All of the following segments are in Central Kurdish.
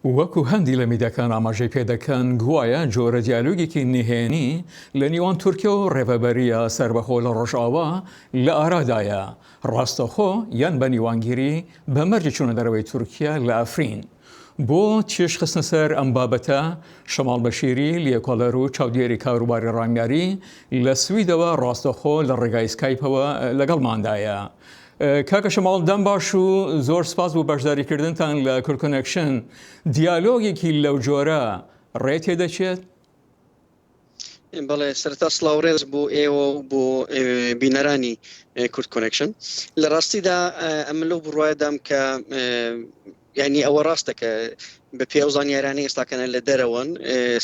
وەکو هەندی لە میدیاکان ئاماژەی پێدەکەن گوایە جۆرە دیالۆگێکی نهێنی لە نێوان تورکیا و ڕێڤەبەریە سربەخۆ لە ڕۆژئاوا لە ئارادایە ڕاستەخۆ یان بە نیوانگیری بە مەرجی چوونە دەرەوەی تورکیا لە ئەفرین. بۆ چێشخستنە سەر ئەم بابەتە شەماڵ بەشیری لێکۆڵەر و چاودێری کاروباری ڕامیاری لە سویدەوە ڕاستەخۆ لە ڕێگای سکایپەوە لەگەڵماندایە. کاکە شەماڵ دەم باش و زۆر سپاس بۆ بەشداریکردنتان لە کورد کۆنێکشن. دیالۆگێکی لەو جۆرە ڕێ تێدەچێت؟ بەڵێ سەرتا سڵاوڕێز بۆ ئێوە و بۆ بینەرانی کورد کۆنێکشن. لە ڕاستیدا ئەمە لەو بڕوایدام کە یعنی ئەوە ڕاستە کە بە پێ زانیارانەی ئێستاکەنە لە دەرەوەن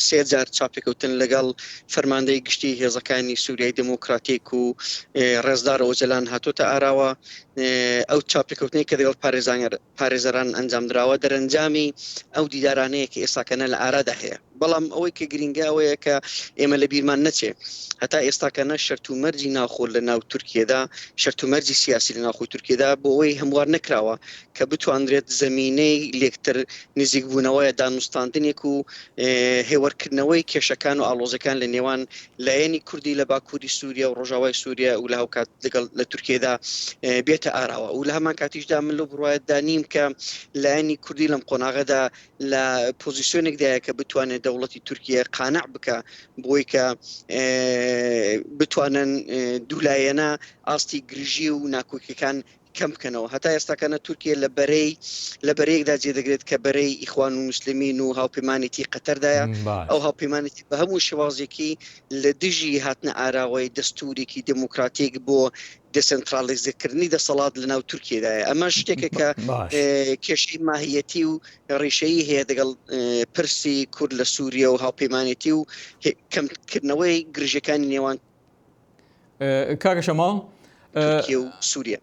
سێ جار چاپێکەوتن لەگەڵ فەرماندەی گشتی هێزەکانی سووریای دموکراتیک و ڕێزدار ئۆجەلان هاتوۆتە ئاراوە. ئەو چاپێکەوتنی کە دەگەڵ پارێزەران ئەنجامدراوە دەرەنجامی ئەو دیدارانەیە کە ئێستاکەنە لە ئارادا هەیە. بەڵام ئەوەی کە گرنگە ئەوەیە کە ئێمە لە بیرمان نەچێ هەتا ئێستاکەنە شەرت و مەرجی ناوخۆ لە ناو تورکیەدا، شەرت و مەرجی سیاسی لە ناوخۆی تورکیەدا بۆ ئەوەی هەموار نەکراوە کە بتوانرێت زەمینەی لێکتر نزیک بوونەوەیە دانوستاندنێک و هێوەرکردنەوەی کێشەکان و ئاڵۆزەکان لە نێوان لایەنی کوردی لە باکووری سووریا و ڕۆژاوای سووریا و لە هاوکات لەگەڵ لە تورکیەدا بێتە ئاراوە. و لە هەمان کاتیشدا من لەو بڕوایەتدا نیم کە لایەنی کوردی لەم قۆناغەدا لە پۆزیسیۆنێکدایە کە بتوانێت دەوڵەتی تورکیە قانع بکە بۆی کە بتوانن دوولایەنە ئاستی گرژی و ناکۆکیەکان کەم بکەنەوە. هەتا ئێستاکەنە تورکیە لە بەرەیەکدا جێدەگرێت کە بەرەی ئیخوان و موسلمین و هاوپەیمانێتی قەتەردایە. ئەو هاوپەیمانێتی بە هەموو شێوازێکی لە دژی هاتنە ئاراوەی دەستورێکی دموکراتیک بۆ دەسنترالیزەکردنی دەسەڵات لە ناو تورکیەدایە. ئەمە شتێکە کە کێشەی ماهیەتی و ڕێشەیی هەیە دەگەڵ پرسی کورد لە سووریا و هاوپەیمانێتی و کەمکردنەوەی گرژەکانی نێوان کاکە شەماڵ تورکیا و سووریا.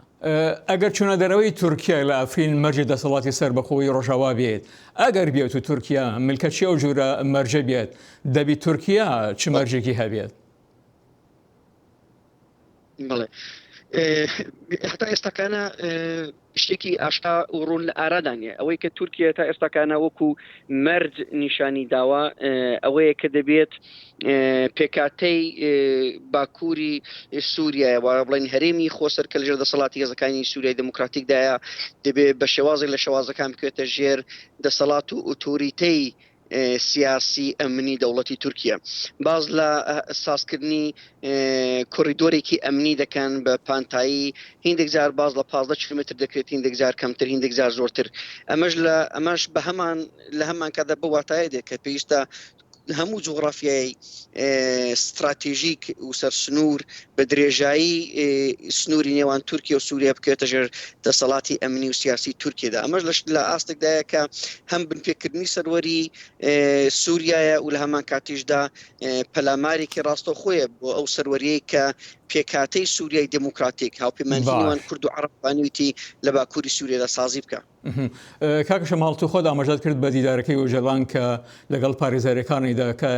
ئەگەر چوونە دەرەوەی تورکیا لە ئەفرین مەرجی دەسەڵاتی سربەخۆی ڕۆژاوا بێت، ئەگەر بێت و تورکیا ملکەچی ئەو جورە مەرجە بێت، دەبی تورکیا چ مەرجێکی هەبێت؟ بەڵێ هەتا ئێستاکانە شتێکی ئاشتا و ڕوون لە ئارادانە ئەوەی کە تورکیا تا ئێستاکانە وەکو مەرج نیشانی داوە ئەوەیە کە دەبێت پێکاتەی باکووری سووریایە وە بڵێن هەرێمی خۆسەرکە لەژێر دەسەڵاتی هێزەکانی سووریای دموکراتیکدایە دەبێت بە شێوازێک لە شێوازەکان بکوێتە ژێر دەسەڵات و ئۆتۆریتەی سیاسی ئەمنی دەوڵەتی تورکیا. باز لە سازکردنی کۆریدۆرێکی ئەمنی دەکەن بە پانتایی هیندێک جار باز لە 15 کیلومتر دەکرێت، هیندێک جار کەمتر، هیندێک جار زۆرتر. ئەمەش بە هەمان لە هەمان کادا بە واتایە دێت کە پێویستە هەموو جغرافیای استراتیژیک و سەرسنوور بە درێژایی سنووری نێوان تورکیا و سووریا بکرێتە ژێر دەسەڵاتی ئەمنی و سیاسی تورکیەدا. ئەمەش لە ئاستێکدایە کە هەم بنپێکردنی سەروەری سووریایە و لە هەمان کاتیشدا پەلامارێکی ڕاستەوخۆیە بۆ ئەو سەروەریەی کە پێکاتەی سووریای دموکراتیک هاوپەیمانی نێوان کورد و عەرەبانویتی لە باکووری سووریادا سازی بکە. کاکە شەماڵ تو خۆت ئاماژەت کرد بە دیدارەکەی ئۆژەلان کە لەگەڵ پارێزەرەکانیدا کە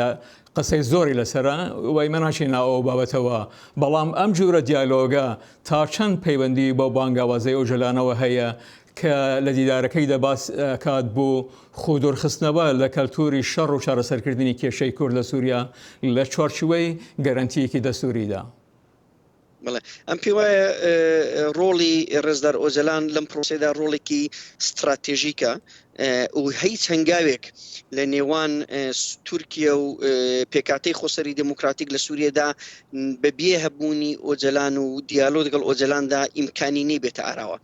قسەی زۆری لەسەرە وای مە ناچێنەوە ئەو بابەتەوە، بەڵام ئەم جورە دیالۆگە تا چەند پەیوەندی بۆ بانگاوازەی ئۆژەلانەوە هەیە کە لە دیدارەکەی دەباس کات بۆ خودۆرخستنەوە لە کەلتوری شەڕ و چارەسەرکردنی کێشەی کورد لە سووریا لە چوارچوبەی گەرانتیەکی دەستوریدا؟ بڵێ ئەم پێ وایە ڕۆڵی ڕێزدار ئۆجەلان لەم پرۆسەدا ڕۆڵێکی استراتێژیکە و هیچ هەنگاوێک لە نێوان تورکیا و پێکاتەی خۆسەری دموکراتیک لە سووریادا بە بێ هەبوونی ئۆجەلان و دیالۆ لەگەڵ ئۆجەلاندا ئیمکانی نەبێتە ئاراوە.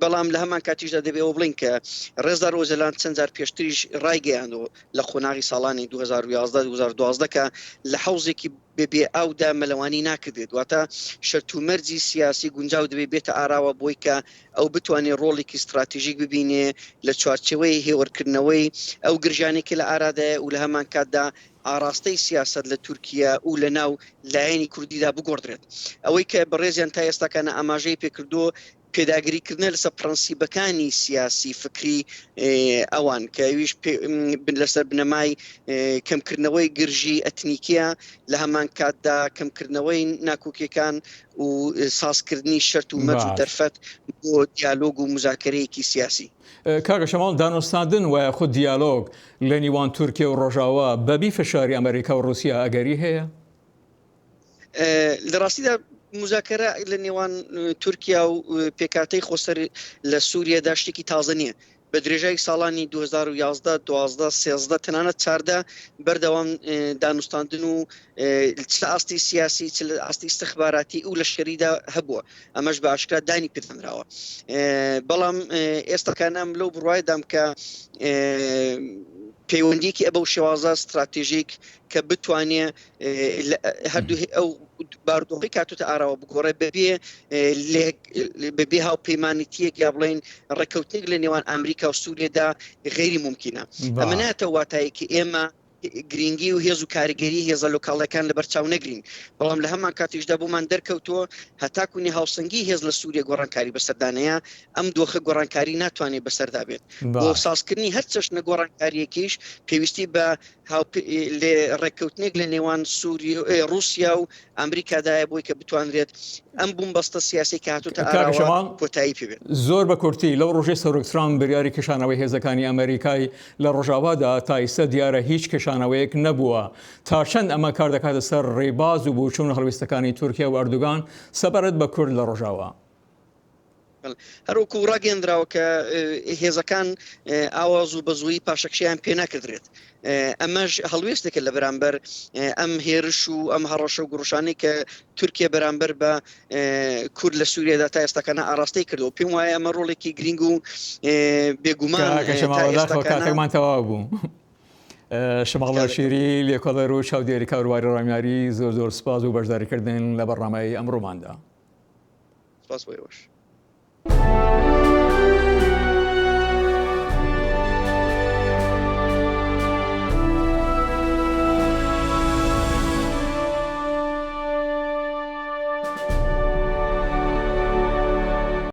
بەڵام لە هەمان کاتیشدا دەبێت ئەوە بڵین کە ڕێزدار ئۆجەلان چەند جار پێشتریش ڕایگەیاندەوە لە قۆناغی ساڵانی 2011-2012 کە لە حەوزێکی بێ ئەودا مەلەوانی ناکردێت، واتە شەرت و مەرجی سیاسی گونجاو دەبێت بێتە ئاراوە بۆی کە ئەو بتوانێت ڕۆڵێکی استراتیژیک ببینێ لە چوارچەوەی هێوەرکردنەوەی ئەو گرژانێکی لە ئارادایە و لە هەمان کاتدا ئاراستەی سیاست لە تورکیا و لە ناو لایەنی کوردیدا بگۆڕدرێت. ئەوەی کە بەڕێزیان تا ئێستاکانە ئاماژەی پێکردو پێداگریکردنە لەسەر پرەنسیبەکانی سیاسی فکری ئەوان کە ئەویش لەسەر بنەمای کەمکردنەوەی گرژی ئەتنیکیە لە هەمان کاتدا کەمکردنەوەی ناکۆکیەکان و سازکردنی شەرت و مەرج و دەرفەت بۆ دیالۆگ و مزاکرەیەکی سیاسی. کاکە شەماڵ دانوستاندن و خود دیالۆگ لە نێوان تورکیا و ڕۆژاوا بەبی فشاری ئەمریکا و رووسیا ئەگەری هەیە؟ لە ڕاستیدا مزاکرە لە نێوان تورکیا و پێکاتەی خۆسەر لە سووریەدا شتێکی تازە نییە. بە درێژای ساڵانی 2011 12 13 تەنانەت چاردە بەردەوام دانوستاندن و چ لە ئاستی سیاسی چ لە ئاستی استخباراتی و لە شەریدا هەبووە ئەمەش بە ئاشکرا دانی پێدەنراوە. بەڵام ئێستاکانم لەو بڕوایدام کە پەیوەندیکی ئەبە و شێوازە استراتێژیک کە بتوانێ هەردوو ئەو باردۆخی کاتوتە ئاراوە بگۆڕێ بەبێ هاوپەیمانیتیەک یا بڵێن ڕێکەوتنێک لە نێوان ئەمریکا و سووریەدا غێری ممکنە. ئەمە ناتە واتایەکی ئێمە گرنگی و هێز و کاریگەری هێزە لۆکاڵەکان لە بەرچاو نەگرین، بەڵام لە هەمان کاتیشدا بۆمان دەرکەوتووە هەتاکوونی هاوسەنگی هێز لە سووریا گۆڕانکاری بەسەردانەیە ئەم دۆخە گۆڕانکاری ناتوانێت بەسەردا بێت. بۆ سازکردنی هەر چەشنە گۆڕانکاریەکیش پێویستی بە ڕێککەوتنێک لە نێوان رووسیا و ئەمریکادایە بۆی کە بتوانرێت ئەم بومبەستە سیاسی کە هاتوتە ئاراوە کۆتایی پێبێت. زۆر بە کورتی لەو ڕۆژەی سەرۆک ترامپ بریاری کشانەوەی هێزەکانی ئەمریکای لە ڕۆژاوادا تا ئێستا دیارە هیچ کشانەوەیەک نەبووە. تا چەند ئەمە کار دەکاتە سەر ڕێباز و بۆچوون هەڵویستەکانی تورکیا و ئەردوگان سەبارەت بە کورد لە ڕۆژاوا؟ هەروەکو ڕاگەندراوە کە هێزەکان ئاواز و بەزووی پاشەکشیان پێ ناکردرێت. ئەمەش هەڵوێستێکە لە بەرامبەر ئەم هێرش و ئەم هەڕەشە و گڕوشانەی کە تورکیا بەرامبەر بە کورد لە سووریادا تا ئێستاکانە ئاراستەی کردەوە. پێم وایە ئەمە ڕۆڵێکی گرنگ و بێگومان کاتێکمان تەواو بوو. شەماڵ شیری لێکۆڵەر و چاودێری کاروباری ڕامیاری زۆر زۆر سپاس و بەشداریکردن لە بەڕنامەی ئەمڕۆماندا. سپاس بۆ ئێوەش.